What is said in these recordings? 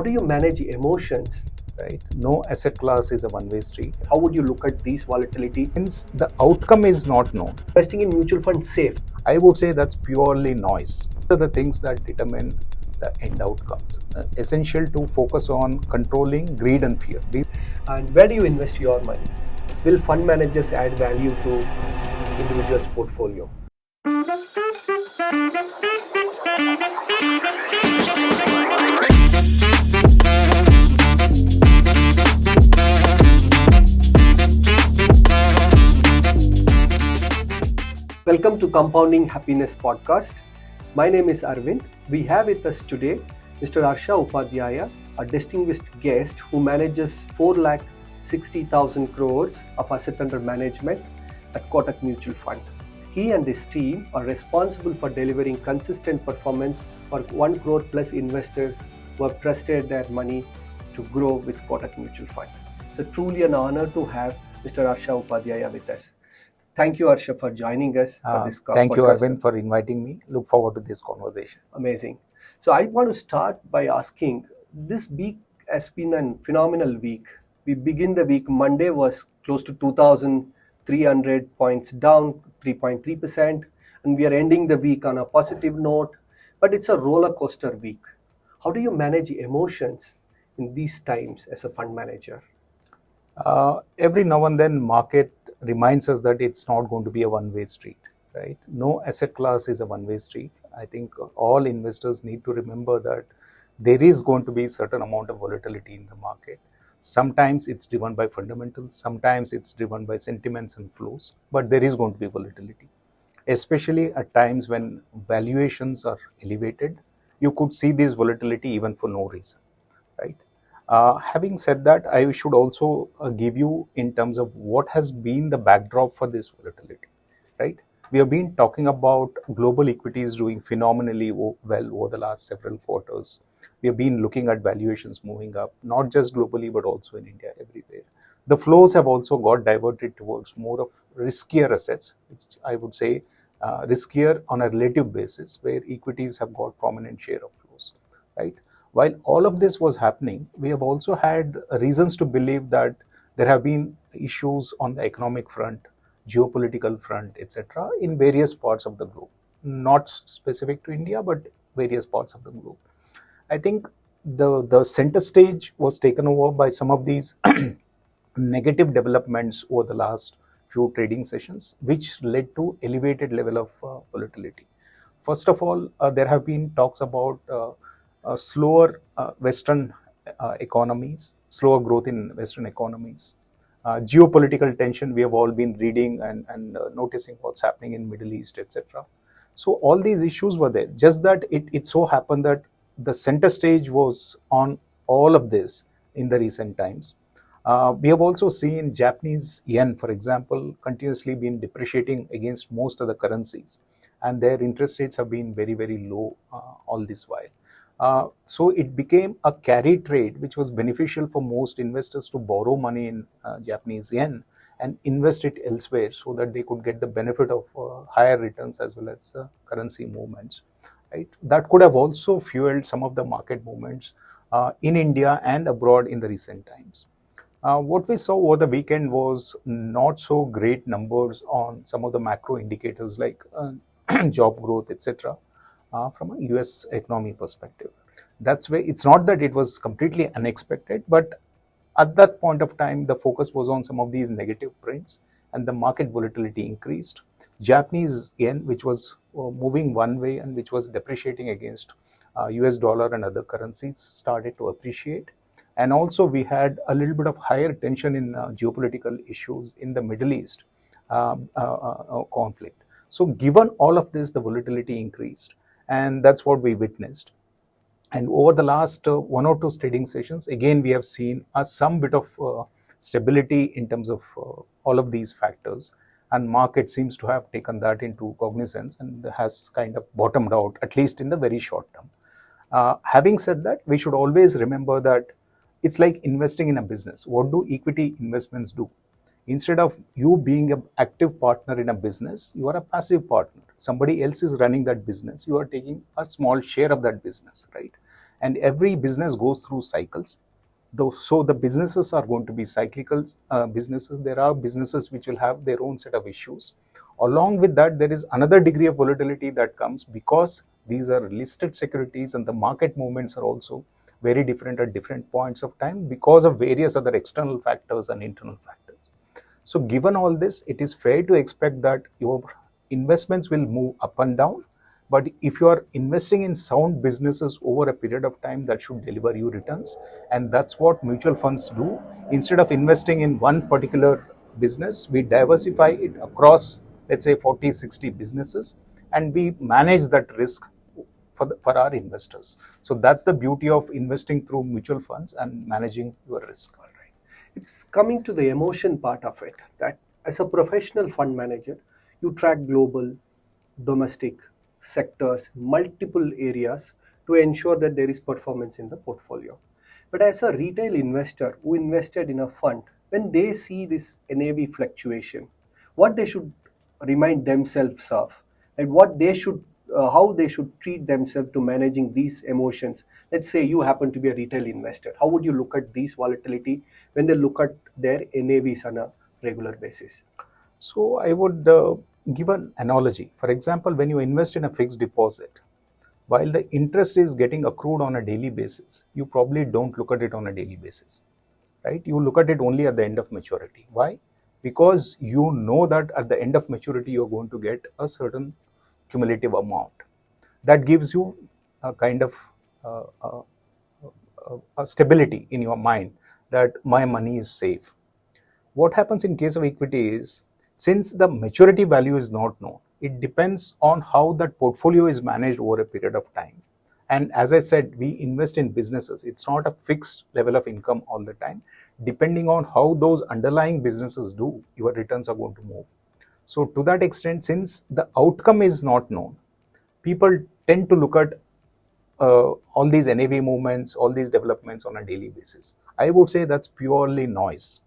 do you manage emotions? Right? No asset class is a one-way street. How would you look at these volatility? Since the outcome is not known, Investing in mutual funds safe? I would say that's purely noise. These are the things that determine the end outcomes. Essential to focus on controlling greed and fear. And where do you invest your money? Will fund managers add value to individuals' portfolio? Welcome to Compounding Happiness Podcast. My name is Aravind. We have with us today Mr. Harsha Upadhyaya, a distinguished guest who manages 4,60,000 crores of asset under management at Kotak Mutual Fund. He and his team are responsible for delivering consistent performance for 1 crore plus investors who have trusted their money to grow with Kotak Mutual Fund. So truly an honor to have Mr. Harsha Upadhyaya with us. Thank you, Harsha, for joining us for this podcast. Thank you, Aravind, for inviting me. Look forward to this conversation. Amazing. So I want to start by asking, this week has been a phenomenal week. We begin the week, Monday was close to 2,300 points down, 3.3%. And we are ending the week on a positive note. But it's a roller coaster week. How do you manage emotions in these times as a fund manager? Every now and then, market reminds us that it's not going to be a one-way street, right? No asset class is a one-way street. I think all investors need to remember that there is going to be a certain amount of volatility in the market. Sometimes it's driven by fundamentals, sometimes it's driven by sentiments and flows, but there is going to be volatility. Especially at times when valuations are elevated, you could see this volatility even for no reason, right? Having said that, I should also give you in terms of what has been the backdrop for this volatility, right? We have been talking about global equities doing phenomenally well over the last several quarters. We have been looking at valuations moving up, not just globally, but also in India, everywhere. The flows have also got diverted towards more of riskier assets, which I would say riskier on a relative basis, where equities have got prominent share of flows, right? While all of this was happening, we have also had reasons to believe that there have been issues on the economic front, geopolitical front, etc., in various parts of the globe, not specific to India, but various parts of the globe. I think the center stage was taken over by some of these negative developments over the last few trading sessions, which led to elevated level of volatility. First of all, there have been talks about slower Western economies, slower growth in Western economies. Geopolitical tension, we have all been reading and noticing what's happening in Middle East, etc. So all these issues were there. Just that it so happened that the center stage was on all of this in the recent times. We have also seen Japanese yen, for example, continuously been depreciating against most of the currencies, and their interest rates have been very, very low all this while. So it became a carry trade, which was beneficial for most investors to borrow money in Japanese yen and invest it elsewhere so that they could get the benefit of higher returns as well as currency movements. Right? That could have also fueled some of the market movements in India and abroad in the recent times. What we saw over the weekend was not so great numbers on some of the macro indicators like job growth, etc. From a US economy perspective. That's why it's not that it was completely unexpected, but at that point of time, the focus was on some of these negative prints and the market volatility increased. Japanese yen, which was moving one way and which was depreciating against US dollar and other currencies, started to appreciate. And also we had a little bit of higher tension in geopolitical issues in the Middle East conflict. So given all of this, the volatility increased. And that's what we witnessed. And over the last one or two trading sessions, again, we have seen some bit of stability in terms of all of these factors. And market seems to have taken that into cognizance and has kind of bottomed out, at least in the very short term. Having said that, we should always remember that it's like investing in a business. What do equity investments do? Instead of you being an active partner in a business, you are a passive partner. Somebody else is running that business. You are taking a small share of that business, right? and every business goes through cycles. So the businesses are going to be cyclical businesses. There are businesses which will have their own set of issues. Along with that, there is another degree of volatility that comes because these are listed securities and the market movements are also very different at different points of time because of various other external factors and internal factors. So given all this, it is fair to expect that your investments will move up and down. But if you are investing in sound businesses over a period of time, that should deliver you returns. And that's what mutual funds do. Instead of investing in one particular business, we diversify it across, let's say, 40, 60 businesses, and we manage that risk for our investors. So that's the beauty of investing through mutual funds and managing your risk. All right. It's coming to the emotion part of it, that as a professional fund manager, you track global, domestic sectors, multiple areas to ensure that there is performance in the portfolio. But as a retail investor who invested in a fund, when they see this NAV fluctuation, what they should remind themselves of, and what they should, how they should treat themselves to managing these emotions. Let's say you happen to be a retail investor. How would you look at these volatility when they look at their NAVs on a regular basis? So I would give an analogy. For example, when you invest in a fixed deposit, while the interest is getting accrued on a daily basis, you probably don't look at it on a daily basis, right? You look at it only at the end of maturity. Why? Because you know that at the end of maturity, you're going to get a certain cumulative amount. That gives you a kind of uh, uh, a stability in your mind that my money is safe. What happens in case of equity is, since the maturity value is not known, it depends on how that portfolio is managed over a period of time. And as I said, we invest in businesses. It's not a fixed level of income all the time. Depending on how those underlying businesses do, your returns are going to move. So to that extent, since the outcome is not known, people tend to look at all these NAV movements, all these developments on a daily basis. I would say that's purely noise.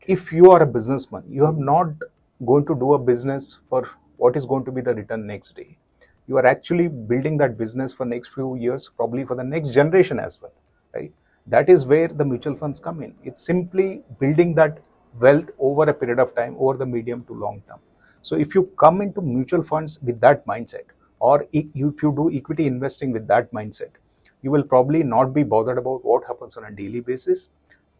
If you are a businessman, you are not going to do a business for what is going to be the return next day. You are actually building that business for next few years, probably for the next generation as well, right? That is where the mutual funds come in. It's simply building that wealth over a period of time, over the medium to long term. So if you come into mutual funds with that mindset, or if you do equity investing with that mindset, you will probably not be bothered about what happens on a daily basis.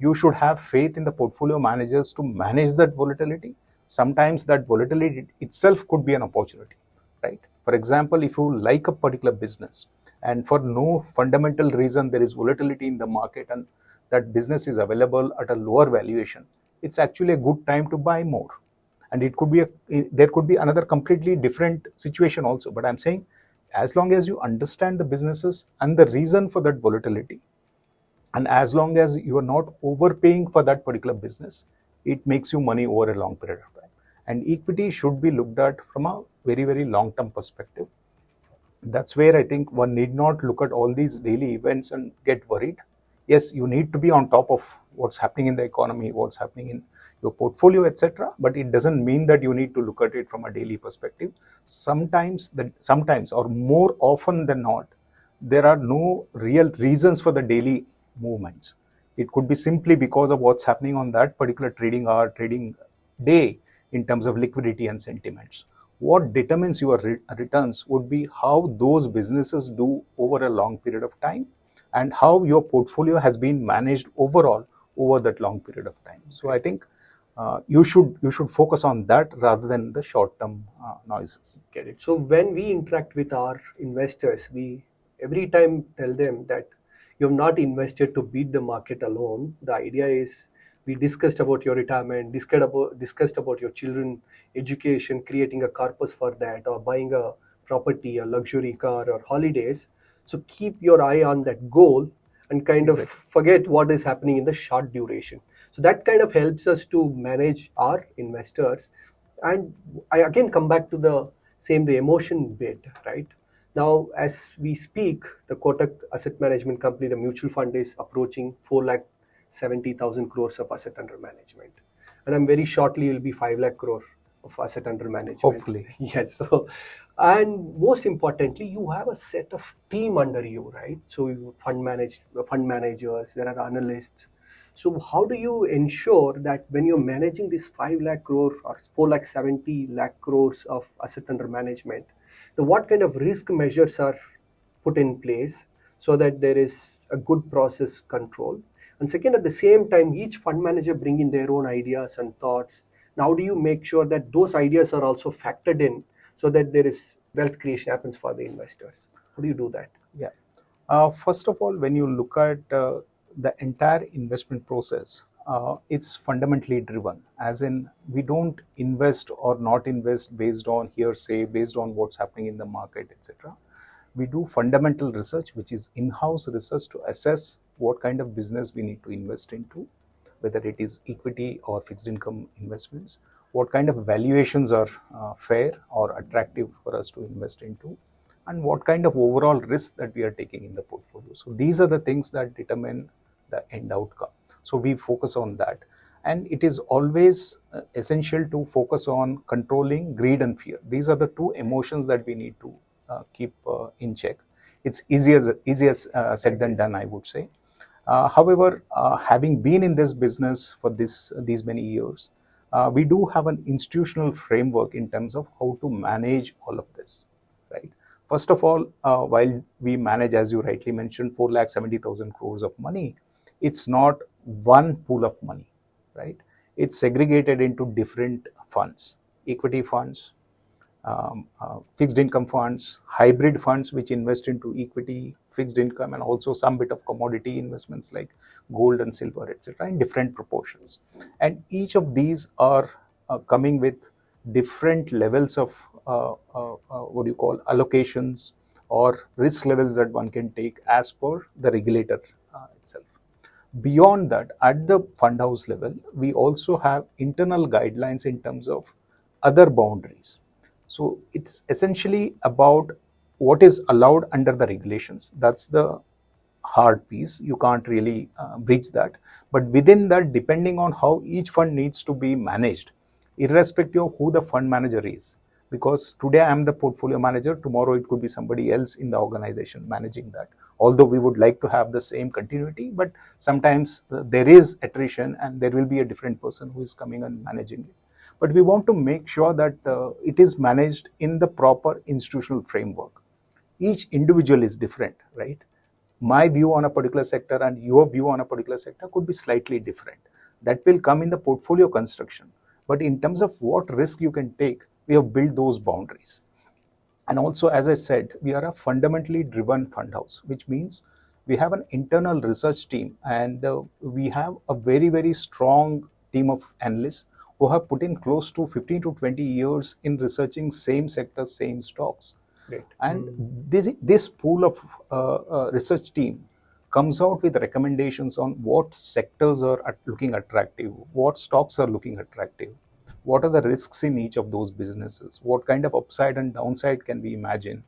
You should have faith in the portfolio managers to manage that volatility. Sometimes that volatility itself could be an opportunity, right? For example, if you like a particular business and for no fundamental reason there is volatility in the market and that business is available at a lower valuation, it's actually a good time to buy more. And it could be there could be another completely different situation also. But I'm saying, as long as you understand the businesses and the reason for that volatility, and as long as you are not overpaying for that particular business, it makes you money over a long period of time. And equity should be looked at from a very, very long term perspective. That's where I think one need not look at all these daily events and get worried. Yes, you need to be on top of what's happening in the economy, what's happening in your portfolio, etc. But it doesn't mean that you need to look at it from a daily perspective. Sometimes or more often than not, there are no real reasons for the daily movements. It could be simply because of what's happening on that particular trading hour, trading day, in terms of liquidity and sentiments. What determines your returns would be how those businesses do over a long period of time and how your portfolio has been managed overall over that long period of time. So I think you should focus on that rather than the short-term noises. Get it? So when we interact with our investors, we every time tell them that you have not invested to beat the market alone. The idea is, we discussed about your retirement, discussed about your children education, creating a corpus for that, or buying a property, a luxury car, or holidays. So keep your eye on that goal and kind of Exactly. forget what is happening in the short duration. So that kind of helps us to manage our investors. And I again come back to the emotion bit, right? Now, as we speak, the Kotak Asset Management Company, the mutual fund, is approaching 4,70,000 crores of asset under management. And I'm very shortly will be 5 lakh crore of asset under management. Hopefully. Yes. So, and most importantly, you have a set of team under you, right? So you fund managers, there are analysts. So how do you ensure that when you're managing this 5 lakh crore or 4 lakh 70 lakh crores of asset under management, the what kind of risk measures are put in place so that there is a good process control? And second, at the same time, each fund manager bring in their own ideas and thoughts. Now, how do you make sure that those ideas are also factored in so that there is wealth creation happens for the investors? How do you do that? Yeah. First of all, when you look at the entire investment process, it's fundamentally driven. As in, we don't invest or not invest based on hearsay, based on what's happening in the market, etc. We do fundamental research, which is in-house research to assess what kind of business we need to invest into, whether it is equity or fixed income investments, what kind of valuations are fair or attractive for us to invest into, and what kind of overall risk that we are taking in the portfolio. So these are the things that determine the end outcome. So we focus on that. And it is always essential to focus on controlling greed and fear. These are the two emotions that we need to keep in check. It's easier said than done, I would say. However, having been in this business for these many years, we do have an institutional framework in terms of how to manage all of this, right? First of all, while we manage, as you rightly mentioned, 4,70,000 crores of money, it's not one pool of money, right? It's segregated into different funds, equity funds, fixed income funds, hybrid funds which invest into equity, fixed income, and also some bit of commodity investments like gold and silver, etc., in different proportions. And each of these are coming with different levels of what do you call allocations or risk levels that one can take as per the regulator itself. Beyond that, at the fund house level, we also have internal guidelines in terms of other boundaries. So it's essentially about what is allowed under the regulations. That's the hard piece. You can't really breach that. But within that, depending on how each fund needs to be managed, irrespective of who the fund manager is, because today I am the portfolio manager, tomorrow it could be somebody else in the organization managing that. Although we would like to have the same continuity, but sometimes there is attrition and there will be a different person who is coming and managing it. But we want to make sure that it is managed in the proper institutional framework. Each individual is different, right? My view on a particular sector and your view on a particular sector could be slightly different. That will come in the portfolio construction. But in terms of what risk you can take, we have built those boundaries. And also, as I said, we are a fundamentally driven fund house, which means we have an internal research team and we have a very, very strong team of analysts who have put in close to 15 to 20 years in researching same sectors, same stocks. Great. And this pool of research team comes out with recommendations on what sectors are looking attractive, what stocks are looking attractive, what are the risks in each of those businesses, what kind of upside and downside can we imagine,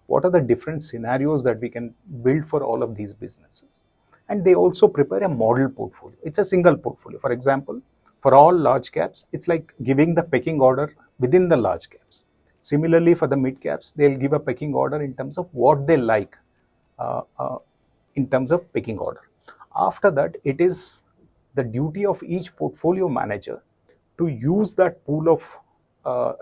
what are the different scenarios that we can build for all of these businesses. And they also prepare a model portfolio. It's a single portfolio. For example, for all large caps, it's like giving the pecking order within the large caps. Similarly, for the mid caps, they'll give a pecking order in terms of what they like in terms of pecking order. After that, it is the duty of each portfolio manager to use that pool of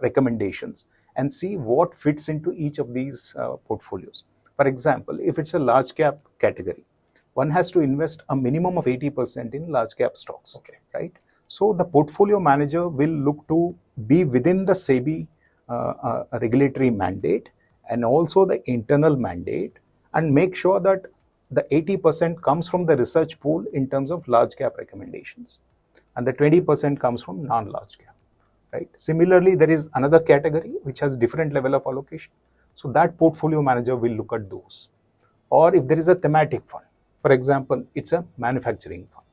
recommendations and see what fits into each of these portfolios. For example, if it's a large cap category, one has to invest a minimum of 80% in large cap stocks, right? So the portfolio manager will look to be within the SEBI regulatory mandate and also the internal mandate and make sure that the 80% comes from the research pool in terms of large cap recommendations and the 20% comes from non-large cap, right? Similarly, there is another category which has different level of allocation. So that portfolio manager will look at those. Or if there is a thematic fund, for example, it's a manufacturing fund,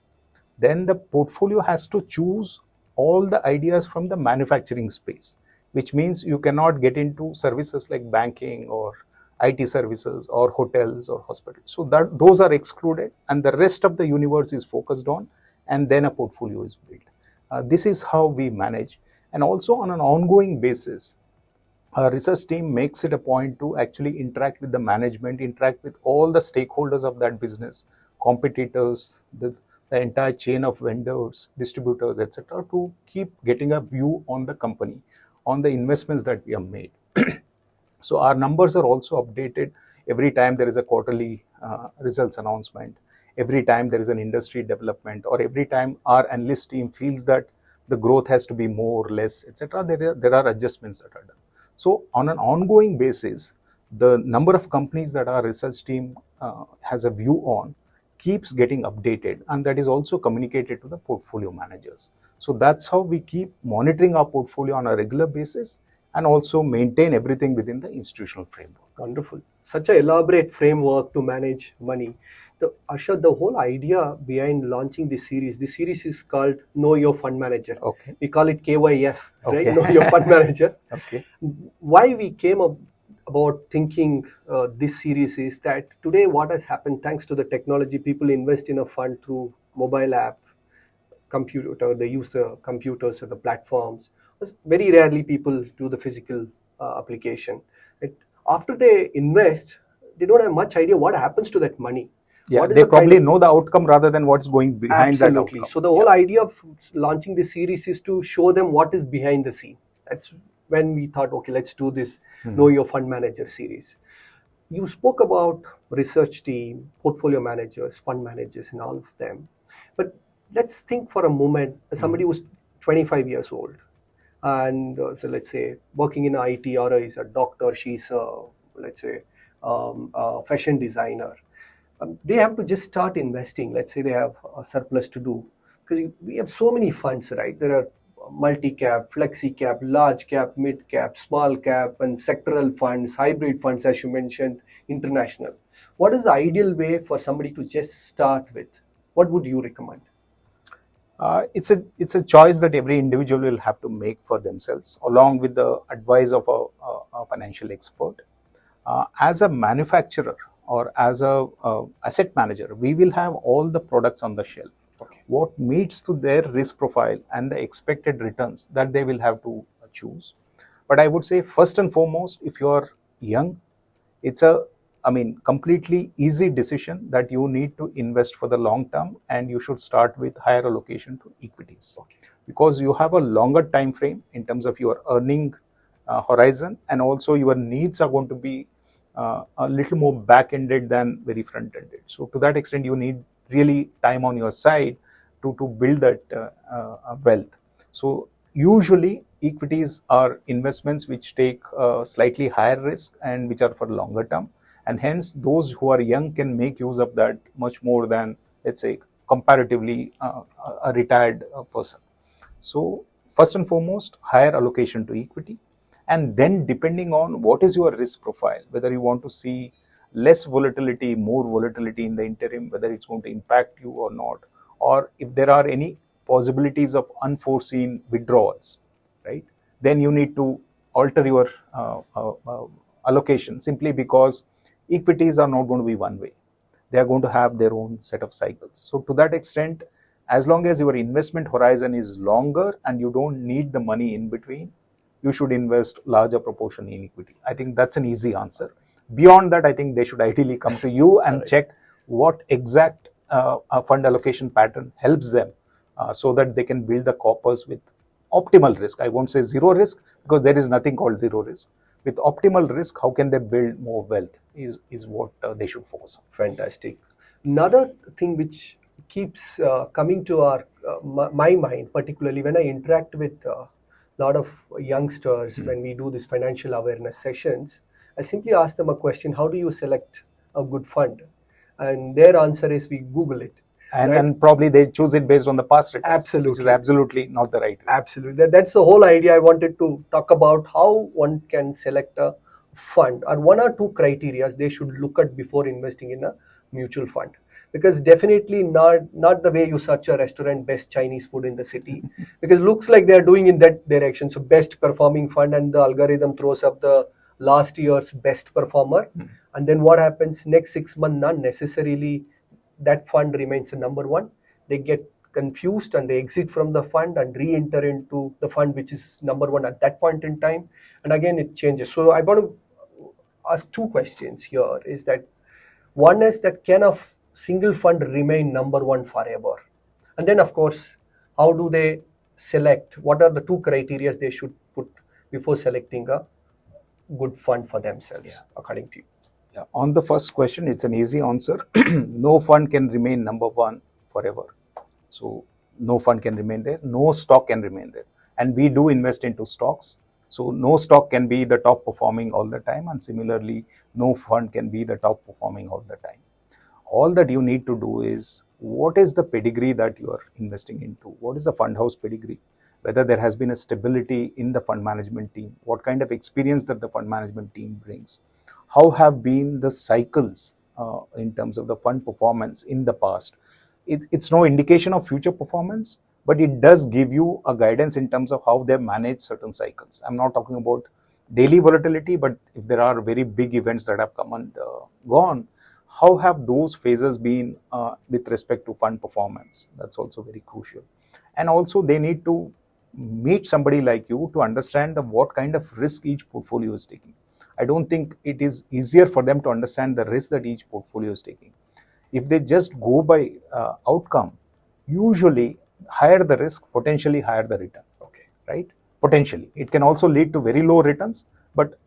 then the portfolio has to choose all the ideas from the manufacturing space, which means you cannot get into services like banking or IT services or hotels or hospitals. So that those are excluded and the rest of the universe is focused on, and then a portfolio is built. This is how we manage. And also on an ongoing basis, our research team makes it a point to actually interact with the management, interact with all the stakeholders of that business, competitors, the entire chain of vendors, distributors, etc., to keep getting a view on the company, on the investments that we have made. So our numbers are also updated every time there is a quarterly results announcement, every time there is an industry development, or every time our analyst team feels that the growth has to be more, less, etc. There are adjustments that are done. So on an ongoing basis, the number of companies that our research team has a view on keeps getting updated, and that is also communicated to the portfolio managers. So that's how we keep monitoring our portfolio on a regular basis and also maintain everything within the institutional framework. Wonderful. Such an elaborate framework to manage money. Asha, the whole idea behind launching this series is called Know Your Fund Manager. Okay. We call it KYF, right? Okay. Know Your Fund Manager. Okay. Why we came up about thinking this series is that today what has happened, thanks to the technology, people invest in a fund through mobile app, computer, they use the computers or the platforms. Very rarely people do the physical application. Right? After they invest, they don't have much idea what happens to that money. Yeah, What is they the kind probably of- know the outcome rather than what's going behind that Absolutely. outcome. So the whole idea of launching this series is to show them what is behind the scene. That's when we thought, okay, let's do this Know Your Fund Manager series. You spoke about research team, portfolio managers, fund managers, and all of them. But let's think for a moment, somebody who's 25 years old, and so let's say working in IT, or is a doctor, she's a, let's say, a fashion designer. They have to just start investing. Let's say they have a surplus to do, because we have so many funds, right? There are multi-cap, flexi-cap, large cap, mid-cap, small cap, and sectoral funds, hybrid funds, as you mentioned, international. What is the ideal way for somebody to just start with? What would you recommend? It's a choice that every individual will have to make for themselves, along with the advice of a financial expert. As a manufacturer or as a asset manager, we will have all the products on the shelf. Okay. What meets to their risk profile and the expected returns that they will have to choose. But I would say first and foremost, if you are young, it's completely easy decision that you need to invest for the long term, and you should start with higher allocation to equities. Okay. Because you have a longer time frame in terms of your earning horizon, and also your needs are going to be a little more back-ended than very front-ended. So to that extent, you need really time on your side to build that wealth. So usually equities are investments which take slightly higher risk and which are for longer term, and hence those who are young can make use of that much more than, let's say, comparatively a retired person. So first and foremost, higher allocation to equity, and then depending on what is your risk profile, whether you want to see less volatility, more volatility in the interim, whether it's going to impact you or not, or if there are any possibilities of unforeseen withdrawals, right? Then you need to alter your allocation, simply because equities are not going to be one way. They are going to have their own set of cycles. So to that extent, as long as your investment horizon is longer and you don't need the money in between, you should invest larger proportion in equity. I think that's an easy answer. Beyond that, I think they should ideally come to you and check what exact fund allocation pattern helps them, so that they can build the corpus with optimal risk. I won't say zero risk, because there is nothing called zero risk. With optimal risk, how can they build more wealth is what they should focus on. Fantastic. Another thing which keeps coming to my mind, particularly when I interact with a lot of youngsters, when we do these financial awareness sessions, I simply ask them a question: how do you select a good fund? And their answer is, we Google it. And probably they choose it based on the past returns, Absolutely. which is absolutely not the right way. Absolutely. That's the whole idea. I wanted to talk about how one can select a fund, or one or two criteria they should look at before investing in a mutual fund. Because definitely not the way you search a restaurant, best Chinese food in the city, because looks like they're doing in that direction. So best performing fund, and the algorithm throws up the last year's best performer. And then what happens next 6 months? Not necessarily that fund remains the number one. They get confused and they exit from the fund and re-enter into the fund which is number one at that point in time, and again it changes. So I want to ask two questions here. Is that one is that can a single fund remain number one forever? And then of course, how do they select? What are the two criteria they should put before selecting a good fund for themselves, according to you? Yeah. On the first question, it's an easy answer. No fund can remain number one forever. So no fund can remain there. No stock can remain there. And we do invest into stocks. So no stock can be the top performing all the time. And similarly, no fund can be the top performing all the time. All that you need to do is, what is the pedigree that you are investing into? What is the fund house pedigree? Whether there has been a stability in the fund management team, what kind of experience that the fund management team brings, how have been the cycles in terms of the fund performance in the past. It's no indication of future performance, but it does give you a guidance in terms of how they manage certain cycles. I'm not talking about daily volatility, but if there are very big events that have come and gone, how have those phases been with respect to fund performance? That's also very crucial. And also they need to meet somebody like you to understand what kind of risk each portfolio is taking. I don't think it is easier for them to understand the risk that each portfolio is taking. If they just go by outcome, usually higher the risk, potentially higher the return. Okay. Right? Potentially. It can also lead to very low returns, but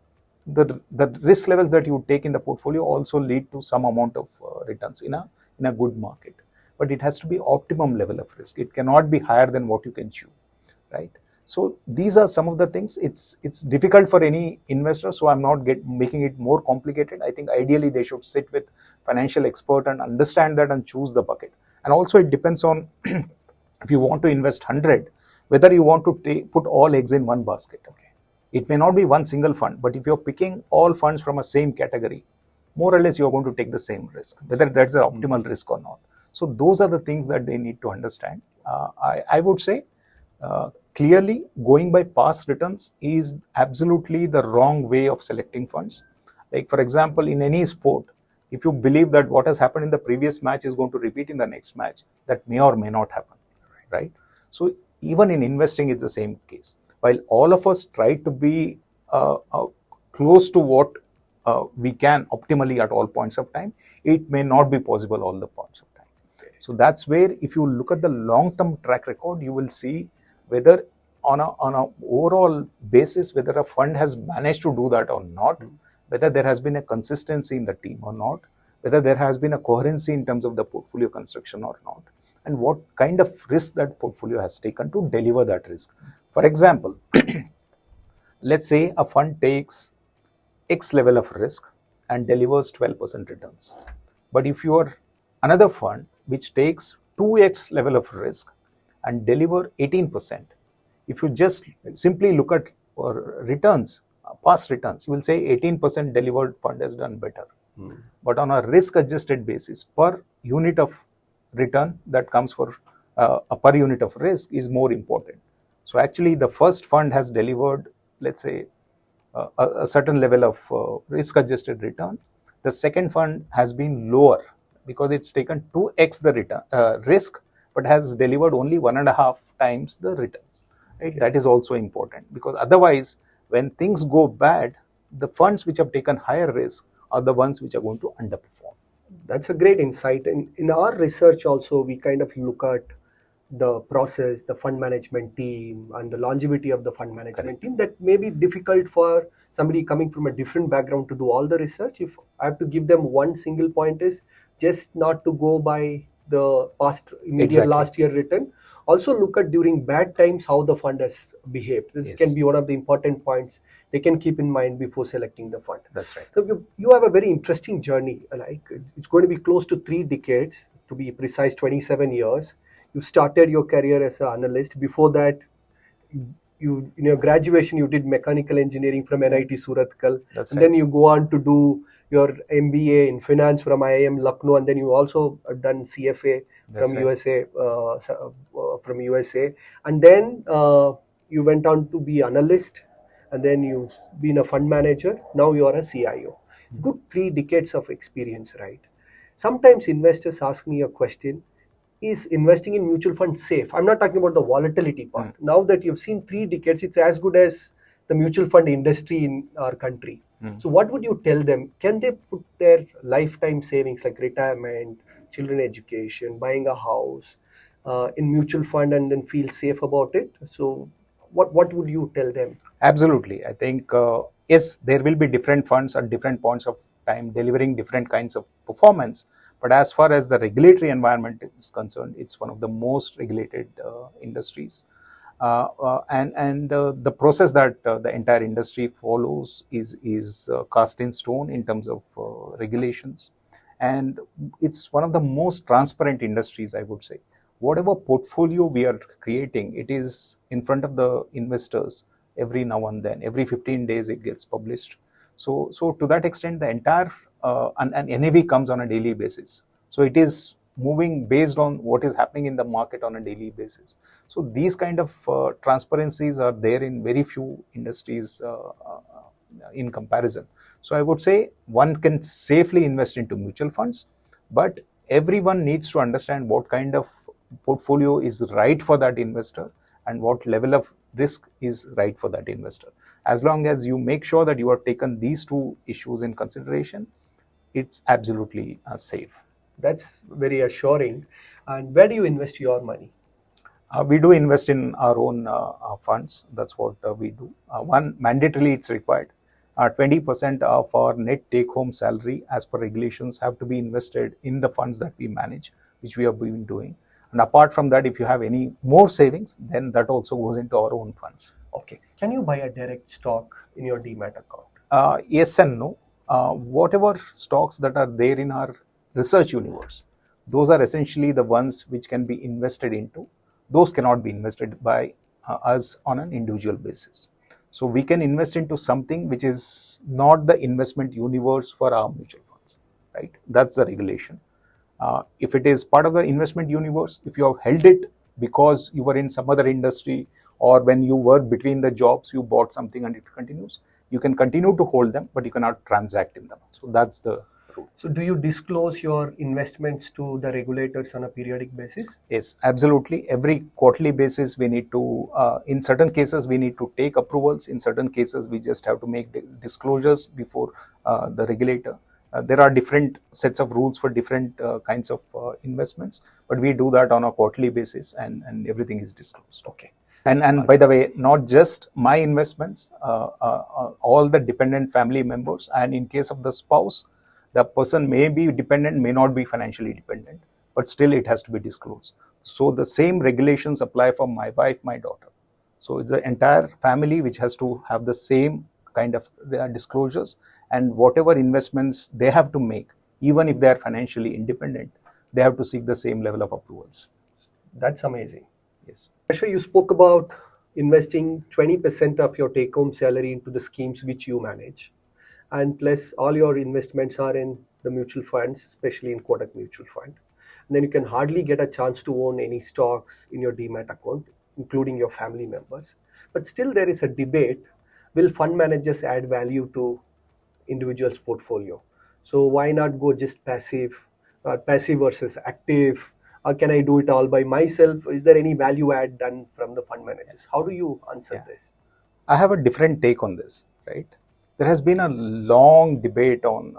the risk levels that you take in the portfolio also lead to some amount of returns in a good market. But it has to be optimum level of risk. It cannot be higher than what you can chew. Right? So these are some of the things. It's difficult for any investor, so I'm not making it more complicated. I think ideally they should sit with financial expert and understand that and choose the bucket. And also it depends on if you want to invest 100, whether you want to put all eggs in one basket. Okay. It may not be one single fund, but if you're picking all funds from a same category, more or less you're going to take the same risk, whether that's the optimal risk or not. So those are the things that they need to understand. I would say clearly going by past returns is absolutely the wrong way of selecting funds. Like for example, in any sport, if you believe that what has happened in the previous match is going to repeat in the next match, that may or may not happen, right? So even in investing, it's the same case. While all of us try to be close to what we can optimally at all points of time, it may not be possible all the points of time. Okay. So that's where if you look at the long-term track record, you will see whether on a overall basis, whether a fund has managed to do that or not, whether there has been a consistency in the team or not, whether there has been a coherency in terms of the portfolio construction or not, and what kind of risk that portfolio has taken to deliver that risk. For example, let's say a fund takes X level of risk and delivers 12% returns. But if you are another fund which takes 2x level of risk and deliver 18%, if you just simply look at returns, past returns, you will say 18% delivered fund has done better. But on a risk adjusted basis, per unit of return that comes for a per unit of risk is more important. So actually the first fund has delivered, let's say, a certain level of risk adjusted return. The second fund has been lower because it's taken 2x the return risk, but has delivered only 1.5 times the returns. Right? That is also important, because otherwise when things go bad, the funds which have taken higher risk are the ones which are going to underperform. That's a great insight. And in our research also, we kind of look at the process, the fund management team, and the longevity of the fund management team. That may be difficult for somebody coming from a different background to do all the research. If I have to give them one single point, is just not to go by the past immediate last year return. Also look at during bad times how the fund has behaved. This can be one of the important points they can keep in mind before selecting the fund. That's right. So you have a very interesting journey. Like it's going to be close to 3 decades, to be precise, 27 years. You started your career as an analyst. Before that, you in your graduation you did mechanical engineering from NIT Surathkal. That's and then you go on to do your MBA in finance from IIM Lucknow, and then you also done CFA from USA, from USA, and then you went on to be analyst, and then you've been a fund manager. Now you are a CIO. Good 3 decades of experience, right? Sometimes investors ask me a question: is investing in mutual funds safe? I'm not talking about the volatility part. Now that you've seen 3 decades, it's as good as the mutual fund industry in our country. So what would you tell them? Can they put their lifetime savings like retirement, children education, buying a house in mutual fund and then feel safe about it? So what would you tell them? Absolutely. I think, yes, there will be different funds at different points of time delivering different kinds of performance. But as far as the regulatory environment is concerned, it's one of the most regulated industries. And the process that the entire industry follows is cast in stone in terms of regulations. And it's one of the most transparent industries, I would say. Whatever portfolio we are creating, it is in front of the investors every now and then. Every 15 days it gets published. So to that extent, the entire and NAV comes on a daily basis. So it is moving based on what is happening in the market on a daily basis. So these kind of transparencies are there in very few industries in comparison. So I would say one can safely invest into mutual funds, but everyone needs to understand what kind of portfolio is right for that investor and what level of risk is right for that investor. As long as you make sure that you have taken these two issues in consideration, it's absolutely safe. That's very assuring. And where do you invest your money? We do invest in our own funds. That's what we do. One, mandatorily it's required. 20% of our net take-home salary, as per regulations, have to be invested in the funds that we manage, which we have been doing. And apart from that, if you have any more savings, then that also goes into our own funds. Okay. Can you buy a direct stock in your demat account? Yes and no. Whatever stocks that are there in our research universe, those are essentially the ones which can be invested into. Those cannot be invested by us on an individual basis. So we can invest into something which is not the investment universe for our mutual funds, right? That's the regulation. If it is part of the investment universe, if you have held it because you were in some other industry, or when you were between the jobs, you bought something and it continues, you can continue to hold them, but you cannot transact in them. So that's the rule. So do you disclose your investments to the regulators on a periodic basis? Yes, absolutely. Every quarterly basis, we need to, in certain cases, we need to take approvals. In certain cases, we just have to make disclosures before the regulator. There are different sets of rules for different kinds of investments, but we do that on a quarterly basis, and everything is disclosed. Okay. And by the way, not just my investments, all the dependent family members, and in case of the spouse, the person may be dependent, may not be financially dependent, but still it has to be disclosed. So the same regulations apply for my wife, my daughter. So it's the entire family which has to have the same kind of disclosures, and whatever investments they have to make, even if they are financially independent, they have to seek the same level of approvals. That's amazing. Yes. Harsha, you spoke about investing 20% of your take-home salary into the schemes which you manage, and plus all your investments are in the mutual funds, especially in Kotak Mutual Fund. And then you can hardly get a chance to own any stocks in your demat account, including your family members. But still there is a debate, will fund managers add value to individual's portfolio? So why not go just passive, passive versus active? Or can I do it all by myself? Is there any value add done from the fund managers? How do you answer this? I have a different take on this, right? There has been a long debate on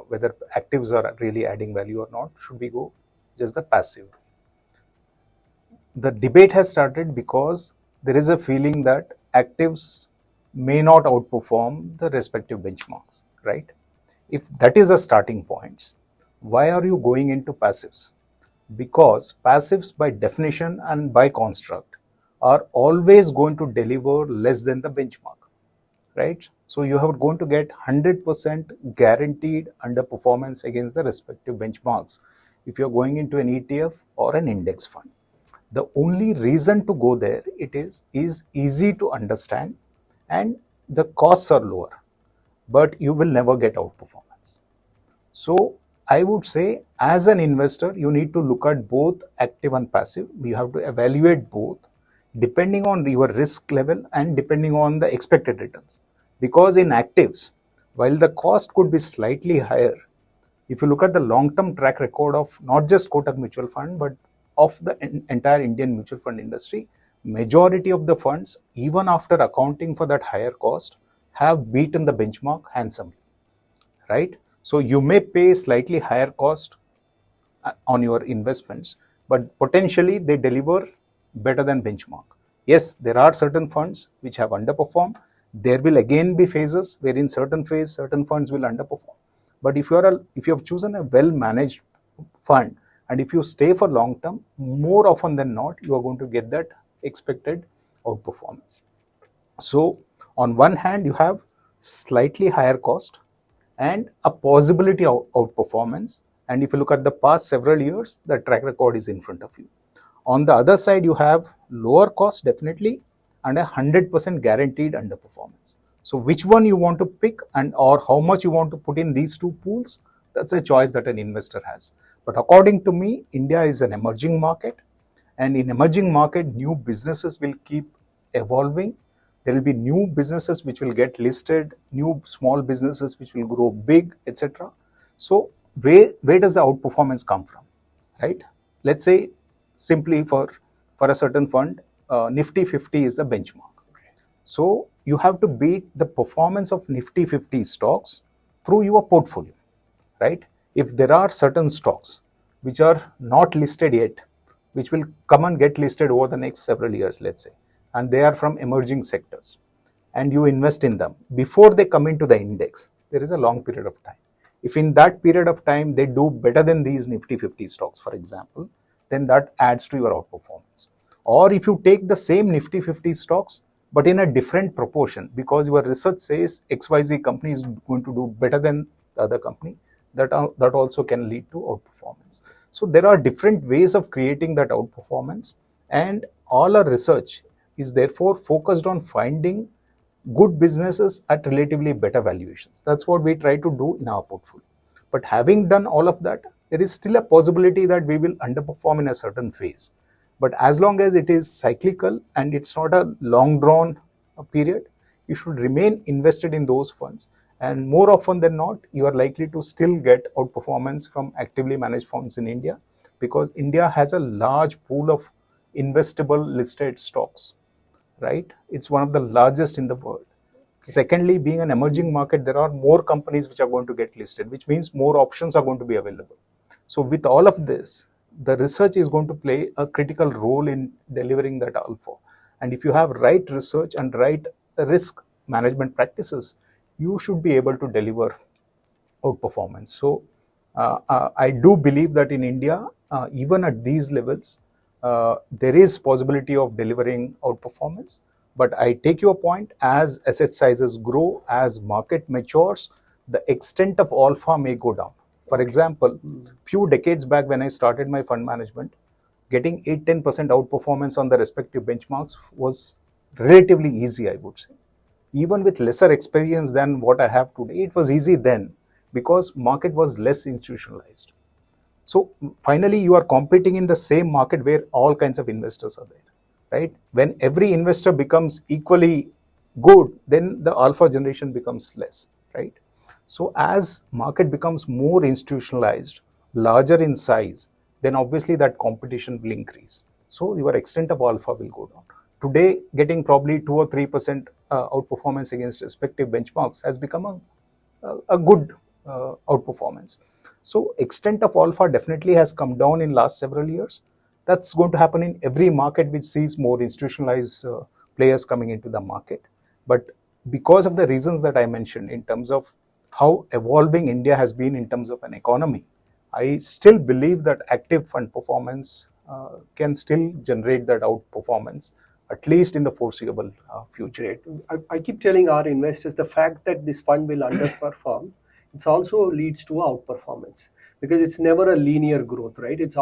whether actives are really adding value or not. Should we go just the passive? The debate has started because there is a feeling that actives may not outperform the respective benchmarks, right? If that is the starting point, why are you going into passives? Because passives by definition and by construct are always going to deliver less than the benchmark, right? So you are going to get 100% guaranteed underperformance against the respective benchmarks if you're going into an ETF or an index fund. The only reason to go there is easy to understand, and the costs are lower, but you will never get outperformance. So I would say, as an investor, you need to look at both active and passive. You have to evaluate both depending on your risk level and depending on the expected returns. Because in actives, while the cost could be slightly higher, if you look at the long-term track record of not just Kotak Mutual Fund, but of the entire Indian mutual fund industry, majority of the funds, even after accounting for that higher cost, have beaten the benchmark handsomely, right? So you may pay slightly higher cost on your investments, but potentially they deliver better than benchmark. Yes, there are certain funds which have underperformed. There will again be phases where in certain phase certain funds will underperform. But if you have chosen a well managed fund, and if you stay for long term, more often than not you are going to get that expected outperformance. So on one hand you have slightly higher cost and a possibility of outperformance, and if you look at the past several years, the track record is in front of you. On the other side you have lower cost definitely and 100% guaranteed underperformance. So which one you want to pick, and or how much you want to put in these two pools, that's a choice that an investor has. But according to me, India is an emerging market, and in emerging market new businesses will keep evolving. There will be new businesses which will get listed, new small businesses which will grow big, etc. So where does the outperformance come from, right? Let's say simply for a certain fund, Nifty 50 is the benchmark. So you have to beat the performance of Nifty 50 stocks through your portfolio, right? If there are certain stocks which are not listed yet, which will come and get listed over the next several years, let's say, and they are from emerging sectors, and you invest in them before they come into the index, there is a long period of time. If in that period of time they do better than these Nifty 50 stocks, for example, then that adds to your outperformance. Or if you take the same Nifty 50 stocks but in a different proportion, because your research says XYZ company is going to do better than the other company, that also can lead to outperformance. So there are different ways of creating that outperformance, and all our research is therefore focused on finding good businesses at relatively better valuations. That's what we try to do in our portfolio. But having done all of that, there is still a possibility that we will underperform in a certain phase. But as long as it is cyclical and it's not a long drawn period, you should remain invested in those funds. And more often than not, you are likely to still get outperformance from actively managed funds in India, because India has a large pool of investable listed stocks, right? It's one of the largest in the world. Secondly, being an emerging market, there are more companies which are going to get listed, which means more options are going to be available. So with all of this, the research is going to play a critical role in delivering that alpha. And if you have right research and right risk management practices, you should be able to deliver outperformance. So I do believe that in India, even at these levels, there is possibility of delivering outperformance. But I take your point, as asset sizes grow, as market matures, the extent of alpha may go down. For example, few decades back when I started my fund management, getting 8-10% outperformance on the respective benchmarks was relatively easy, I would say. Even with lesser experience than what I have today, it was easy then because market was less institutionalized. So finally, you are competing in the same market where all kinds of investors are there, right? When every investor becomes equally good, then the alpha generation becomes less, right? So as market becomes more institutionalized, larger in size, then obviously that competition will increase. So your extent of alpha will go down. Today, getting probably 2 or 3% outperformance against respective benchmarks has become a good outperformance. So extent of alpha definitely has come down in last several years. That's going to happen in every market which sees more institutionalized players coming into the market. But because of the reasons that I mentioned in terms of how evolving India has been in terms of an economy, I still believe that active fund performance can still generate that outperformance, at least in the foreseeable future. Great. I keep telling our investors the fact that this fund will underperform, it also leads to outperformance, because it's never a linear growth, right? It's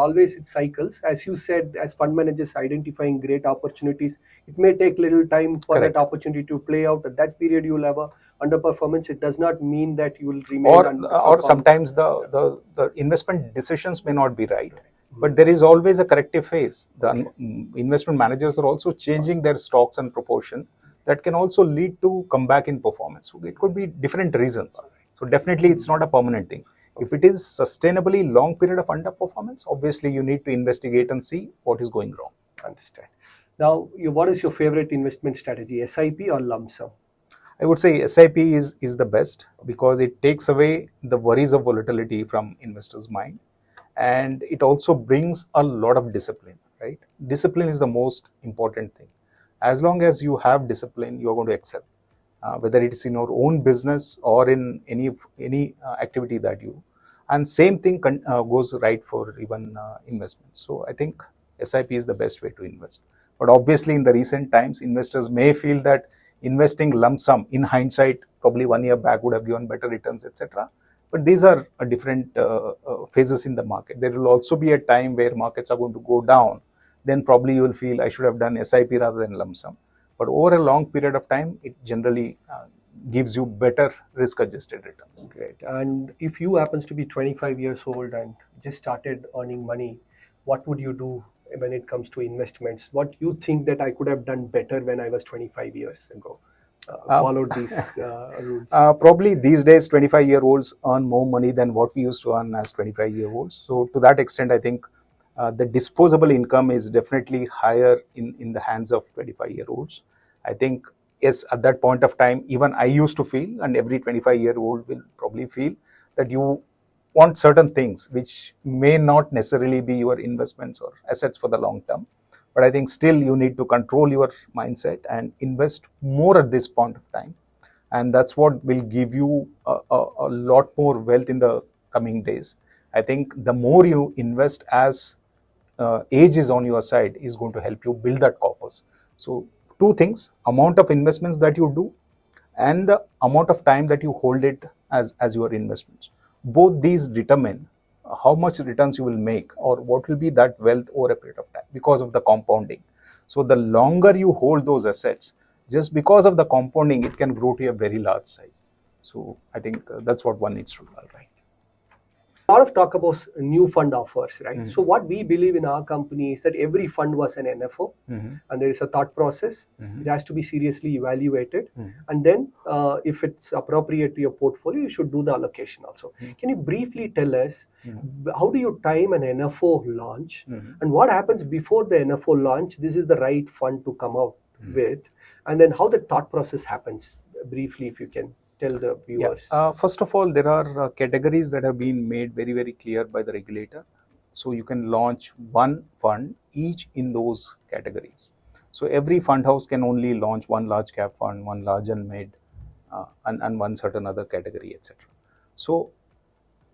cycles. As you said, as fund managers identifying great opportunities, it may take little time for Correct. that opportunity to play out. At that period, you will have a underperformance. It does not mean that you will remain or sometimes the investment decisions may not be right, but there is always a corrective phase. The investment managers are also changing their stocks and proportion. That can also lead to comeback in performance. So it could be different reasons. So definitely it's not a permanent thing. If it is sustainably long period of underperformance, obviously you need to investigate and see what is going wrong. Understand. Now, what is your favorite investment strategy, SIP or lump sum? I would say SIP is the best because it takes away the worries of volatility from investors' mind, and it also brings a lot of discipline, right? Discipline is the most important thing. As long as you have discipline, you are going to excel, whether it is in your own business or in any activity that you. And same thing goes right for even investments. So I think SIP is the best way to invest. But obviously, in the recent times, investors may feel that investing lump sum, in hindsight, probably 1 year back would have given better returns, etc. But these are different phases in the market. There will also be a time where markets are going to go down. Then probably you will feel I should have done SIP rather than lump sum. But over a long period of time, it generally gives you better risk-adjusted returns. Great. And if you happens to be 25 years old and just started earning money, what would you do when it comes to investments? What you think that I could have done better when I was 25 years ago? Followed these rules. Probably these days, 25-year-olds earn more money than what we used to earn as 25-year-olds. So to that extent, I think the disposable income is definitely higher in the hands of 25-year-olds. I think, yes, at that point of time, even I used to feel, and every 25-year-old will probably feel, that you want certain things which may not necessarily be your investments or assets for the long term. But I think still you need to control your mindset and invest more at this point of time. And that's what will give you a lot more wealth in the coming days. I think the more you invest as age is on your side is going to help you build that corpus. So two things: amount of investments that you do and the amount of time that you hold it as your investments. Both these determine how much returns you will make or what will be that wealth over a period of time because of the compounding. So the longer you hold those assets, just because of the compounding, it can grow to a very large size. So I think that's what one needs to do. All right. A lot of talk about new fund offers, right? So what we believe in our company is that every fund was an NFO, and there is a thought process. It has to be seriously evaluated, and then if it's appropriate to your portfolio, you should do the allocation also. Can you briefly tell us how do you time an NFO launch, and what happens before the NFO launch? This is the right fund to come out with, and then how the thought process happens. Briefly, if you can tell the viewers. First of all, there are categories that have been made very, very clear by the regulator. So you can launch one fund each in those categories. So every fund house can only launch one large cap fund, one large and mid, and one certain other category, etc. So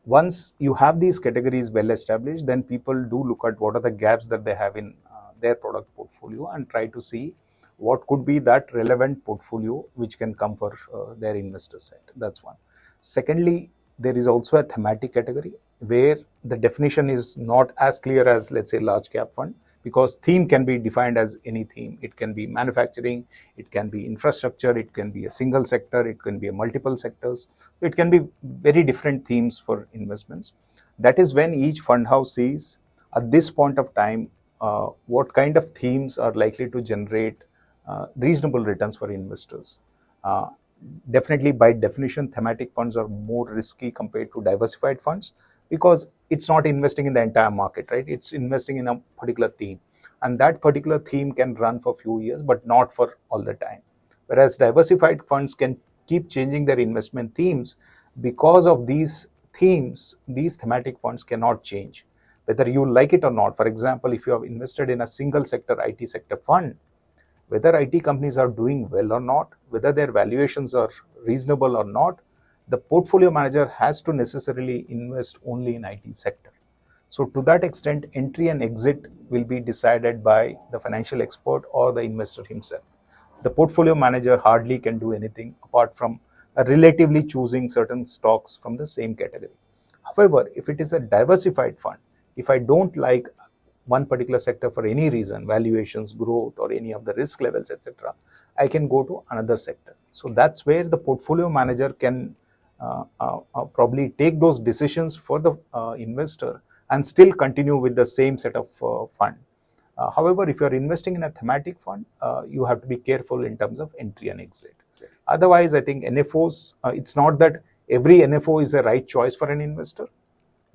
once you have these categories well established, then people do look at what are the gaps that they have in their product portfolio and try to see what could be that relevant portfolio which can come for their investor set. That's one. Secondly, there is also a thematic category where the definition is not as clear as, let's say, large cap fund, because theme can be defined as any theme. It can be manufacturing, it can be infrastructure, it can be a single sector, it can be a multiple sectors. It can be very different themes for investments. That is when each fund house sees at this point of time what kind of themes are likely to generate reasonable returns for investors. Definitely, by definition, thematic funds are more risky compared to diversified funds because it's not investing in the entire market, right? It's investing in a particular theme, and that particular theme can run for a few years, but not for all the time. Whereas diversified funds can keep changing their investment themes because of these themes. These thematic funds cannot change, whether you like it or not. For example, if you have invested in a single sector IT sector fund, whether IT companies are doing well or not, whether their valuations are reasonable or not, the portfolio manager has to necessarily invest only in IT sector. So to that extent, entry and exit will be decided by the financial expert or the investor himself. The portfolio manager hardly can do anything apart from relatively choosing certain stocks from the same category. However, if it is a diversified fund, if I don't like one particular sector for any reason, valuations, growth, or any of the risk levels, etc., I can go to another sector. So that's where the portfolio manager can probably take those decisions for the investor and still continue with the same set of fund. However, if you're investing in a thematic fund, you have to be careful in terms of entry and exit. Otherwise, I think NFOs, it's not that every NFO is a right choice for an investor.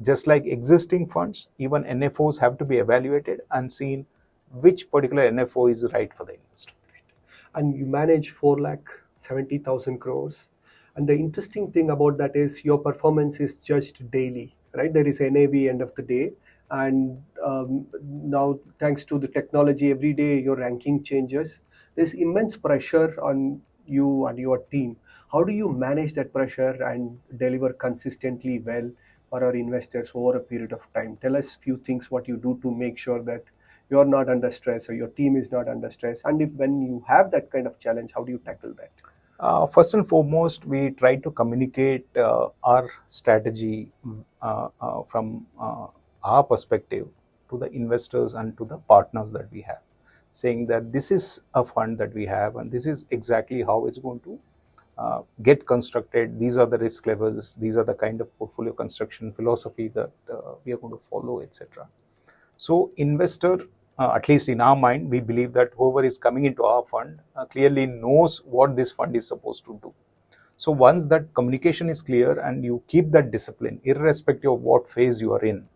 Just like existing funds, even NFOs have to be evaluated and seen which particular NFO is right for the investor. And you manage 4,70,000 crores. And the interesting thing about that is your performance is judged daily, right? There is NAV end of the day. And now, thanks to the technology, every day your ranking changes. There's immense pressure on you and your team. How do you manage that pressure and deliver consistently well for our investors over a period of time? Tell us few things what you do to make sure that you're not under stress or your team is not under stress, and if when you have that kind of challenge, how do you tackle that? First and foremost, we try to communicate our strategy from our perspective to the investors and to the partners that we have, saying that this is a fund that we have and this is exactly how it's going to get constructed. These are the risk levels, these are the kind of portfolio construction philosophy that we are going to follow, etc. So investor, at least in our mind, we believe that whoever is coming into our fund clearly knows what this fund is supposed to do. So once that communication is clear and you keep that discipline, irrespective of what phase you are in,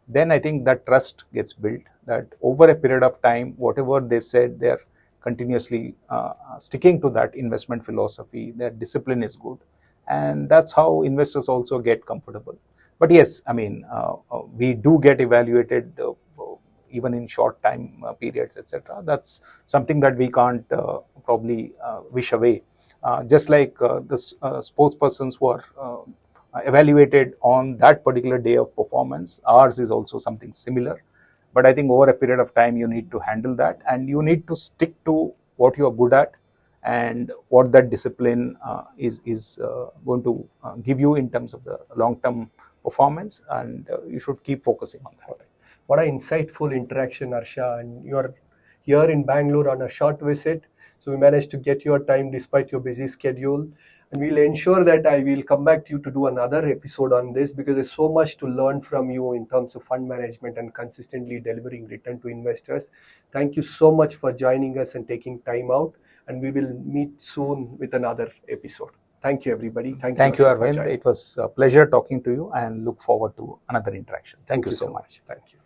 then I think that trust gets built, that over a period of time, whatever they said, they're continuously sticking to that investment philosophy, their discipline is good. And that's how investors also get comfortable. But yes, I mean, we do get evaluated even in short time periods, etc. That's something that we can't probably wish away. Just like the sports persons who are evaluated on that particular day of performance, ours is also something similar. But I think over a period of time, you need to handle that and you need to stick to what you are good at and what that discipline is going to give you in terms of the long-term performance, and you should keep focusing on that. What an insightful interaction, Harsha. And you're here in Bangalore on a short visit, so we managed to get your time despite your busy schedule. And we'll ensure that I will come back to you to do another episode on this, because there's so much to learn from you in terms of fund management and consistently delivering return to investors. Thank you so much for joining us and taking time out. And we will meet soon with another episode. Thank you, everybody. Thank you, Aravind. It was a pleasure talking to you and look forward to another interaction. Thank you so much. Thank you.